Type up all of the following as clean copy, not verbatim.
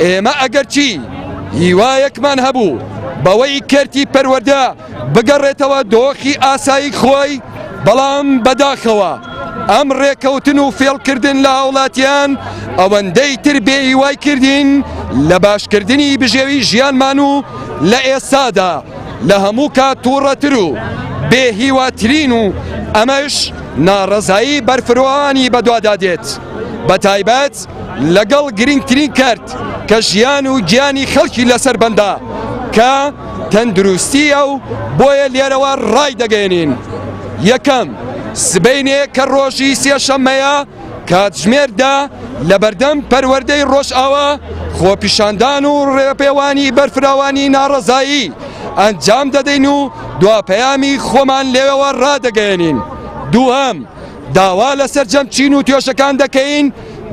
ئێمە ئەگەر چی هیوایەکمان هەبوو بەوەی کەرتی پەروەردە بگەڕێتەوە دۆخی ئاسایی خۆی، بەڵام بەداخەوە ئەم ڕێکەوتن و فێڵکردن لە هاوڵاتیان ئەوەندەی تر بێهیوای کردین لە باشکردنی بژێوی ژیانمان و لە ئێستادا لە هەموو کات تووڕەتر و بێهیواترین و ئەمەش ناڕەزایی بەرفرۆوانی بەدوادا دێت، بە تایبەت لەگەڵ گرنگترین کەرت کە ژیان و گیانی خەڵکی لەسەر بەندە کە تەندروستیە و بۆیە لێرەوە ڕای دەگەێنین. یەکەم سبەینێ کە ڕۆژی سێشەممەیە کاتژمێردا لە بەردەم پەروەردەی ڕۆژئاوا خۆپیشاندان و ڕێپێوانی بەرفراوانی ناڕەزایی ئەنجام دەدەین و دواپەیامی خۆمان لێوەوە ڕادەگەێنین. دووهەم داوا لەسەر جەمچین و توێژەکان دەکەین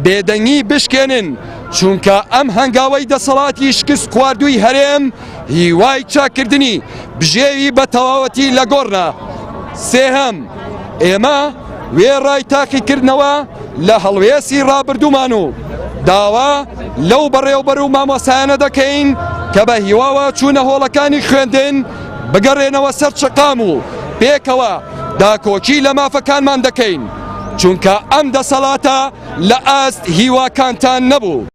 بێدەنگی بشکێنن، چونکە ئەم هەنگاوەی دەسەڵاتی شکست خواردووی هەرێم هیوای چاکردنی بژێوی بە تەواوەتی لە گۆڕنا. سێهەم ئێمە وێڕای تاقیکردنەوە لە هەڵوێسی ڕابردوومان و داوا لەو بەڕێوەبەر و مامۆسایانە دەکەین کە بە هیواوە چوونە هۆڵەکانی خوێندن بگەڕێنەوە سەر چقام و پێکەوە داکۆکی لە مافەکانمان دەکەین، چونکە ئەم دەسەڵاتە لە ئاست هیواکانتان نەبوو.